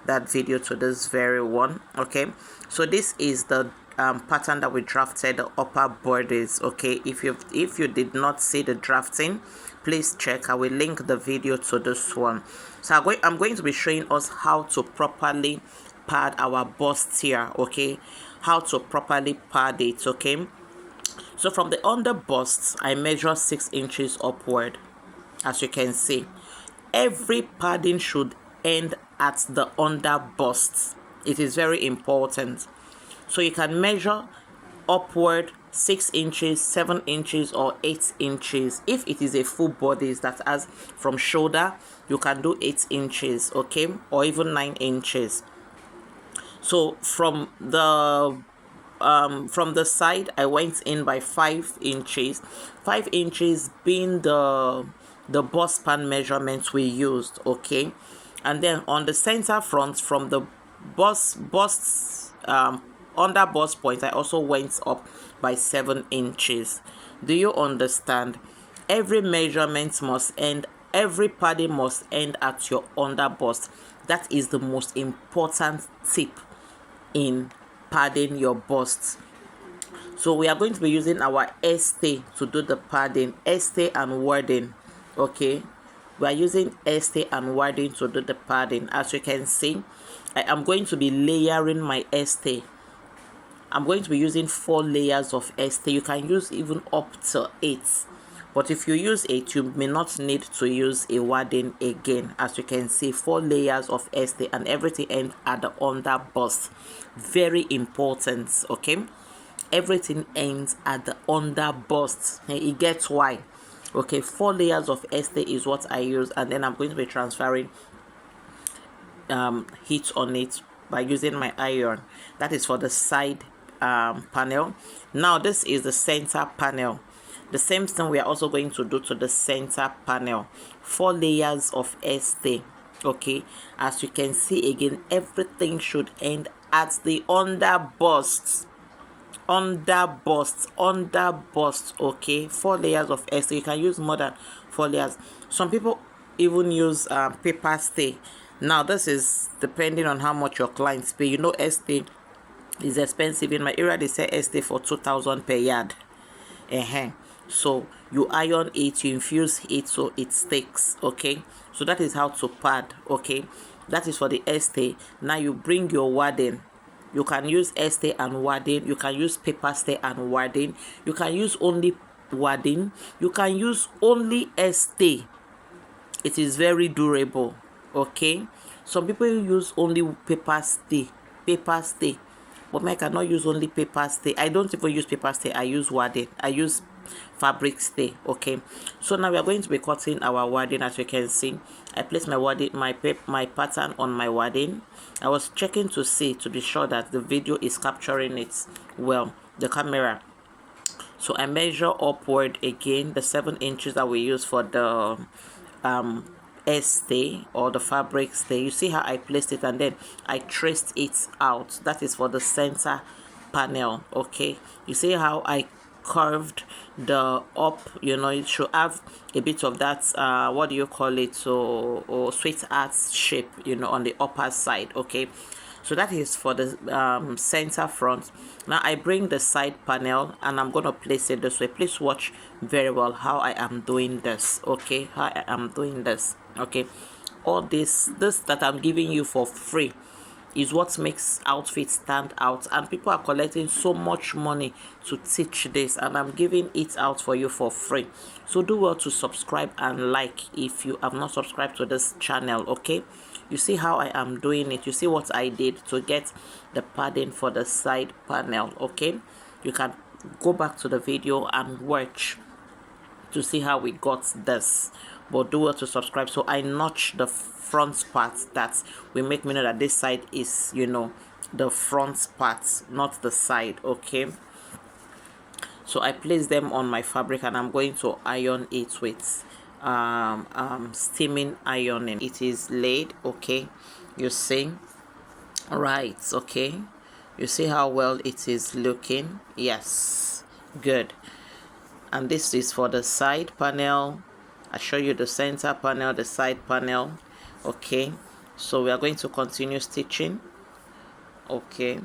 that video to this very one. Okay, so this is the pattern that we drafted, the upper borders. Okay, if you did not see the drafting, please check. I will link the video to this one. So I'm going to be showing us how to properly pad our bustier. Okay, how to properly pad it. Okay, so from the under bust, I measure 6 inches upward. As you can see, every padding should end at the under bust. It is very important. So you can measure upward 6 inches, 7 inches, or 8 inches. If it is a full bodice that has from shoulder, you can do 8 inches, okay, or even 9 inches. So from the side, I went in by 5 inches. 5 inches being the bust span measurements we used, okay. And then on the center front, from the under bust point, I also went up by 7 inches. Do you understand? Every measurement must end, every padding must end at your under bust. That is the most important tip in padding your bust. So we are going to be using our stay to do the padding, stay and wording. Okay, we are using stay and wording to do the padding. As you can see, I am going to be layering my stay. I'm going to be using 4 layers of stay. You can use even up to 8, but if you use 8, you may not need to use a wording again. As you can see, 4 layers of stay, and everything ends at the under bust. Very important. Okay, everything ends at the under bust. It gets why. Okay, 4 layers of stay is what I use, and then I'm going to be transferring heat on it by using my iron. That is for the side panel. Now this is the center panel. The same thing we are also going to do to the center panel. 4 layers of stay. Okay, as you can see again, everything should end at the under bust. Under bust. Okay, 4 layers of stay. You can use more than 4 layers. Some people even use paper stay. Now this is depending on how much your clients pay. You know, stay is expensive. In my area they say stay for 2,000 per yard. So you iron it, you infuse it so it sticks. Okay, so that is how to pad. Okay, that is for the stay. Now you bring your wording. You can use stay and wording. You can use paper stay and wording. You can use only wording. You can use only stay. It is very durable. Okay, some people use only paper stay, but I cannot use only paper stay. I don't even use paper stay. I use wording. I use fabric stay. Okay, so now we are going to be cutting our wording. As you can see, I place my wording, my pattern on my wording. I was checking to be sure that the video is capturing it well, the camera. So I measure upward again the 7 inches that we use for the stay or the fabric stay. You see how I placed it, and then I traced it out. That is for the center panel. Okay, you see how I curved the up. You know, it should have a bit of that what do you call it, so or sweetheart shape, you know, on the upper side. Okay, so that is for the center front. Now I bring the side panel and I'm going to place it this way. Please watch very well how I am doing this. Okay, how I am doing this. Okay, all this that I'm giving you for free is what makes outfits stand out, and people are collecting so much money to teach this, and I'm giving it out for you for free. So do well to subscribe and like if you have not subscribed to this channel. Okay, you see how I am doing it. You see what I did to get the padding for the side panel. Okay, you can go back to the video and watch to see how we got this, but do well to subscribe. So I notch the front part that will make me know that this side is, you know, the front part, not the side. Okay, so I place them on my fabric and I'm going to iron it with steaming ironing. It is laid. Okay, you see, right? Okay, you see how well it is looking. Yes, good. And this is for the side panel. I show you the center panel, the side panel. Okay, So we are going to continue stitching. Okay,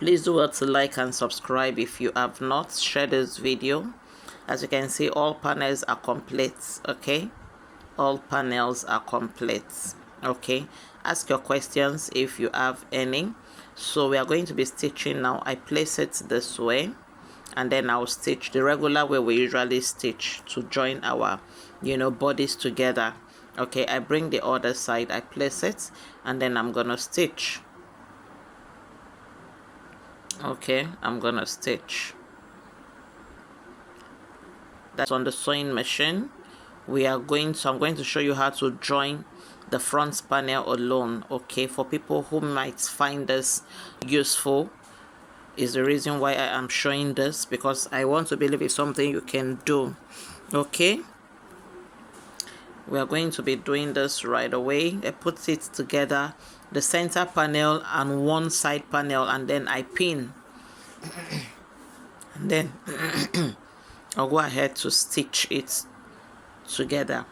please do well to like and subscribe if you have not. Share this video. As you can see, all panels are complete. Okay, all panels are complete. Okay, ask your questions if you have any. So we are going to be stitching now. I place it this way, and then I'll stitch the regular way we usually stitch to join our bodies together. Okay, I bring the other side, I place it, and then I'm gonna stitch. Okay, I'm gonna stitch. That's on the sewing machine. I'm going to show you how to join the front panel alone. Okay, for people who might find this useful, is the reason why I am showing this, because I want to believe it's something you can do. Okay, we are going to be doing this right away. I put it together, the center panel and one side panel, and then I pin, and then I'll go ahead to stitch it together.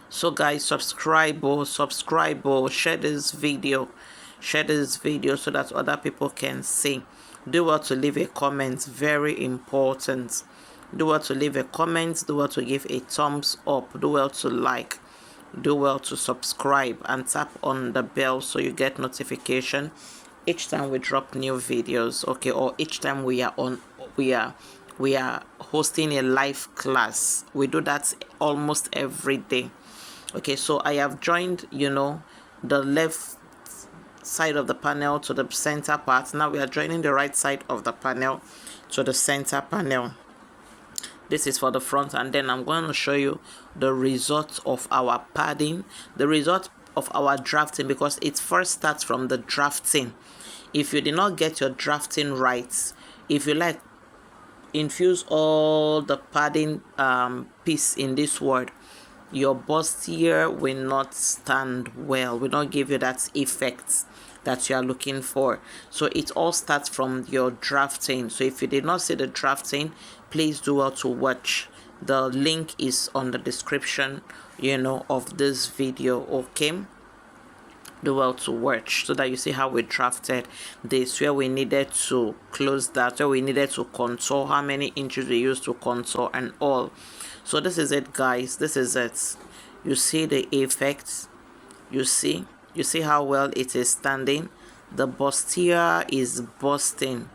So guys, subscribe, share this video so that other people can see. Do well to leave a comment, very important. Do well to leave a comment, do well to give a thumbs up, do well to like, do well to subscribe, and tap on the bell so you get notification each time we drop new videos. Okay, or each time we are hosting a live class. We do that almost every day. Okay, so I have joined the left side of the panel to the center part. Now we are joining the right side of the panel to the center panel. This is for the front, and then I'm going to show you the result of our padding, the result of our drafting, because it first starts from the drafting. If you did not get your drafting right, if you like, infuse all the padding piece in this word, your bustier will not stand well, will not give you that effect that you are looking for. So it all starts from your drafting. So if you did not see the drafting, please do well to watch. The link is on the description of this video. Okay, do well to watch so that you see how we drafted this, where we needed to close that, where we needed to contour, how many inches we used to contour and all. So this is it, guys. This is it. You see the effects. You see how well it is standing. The bustier is busting.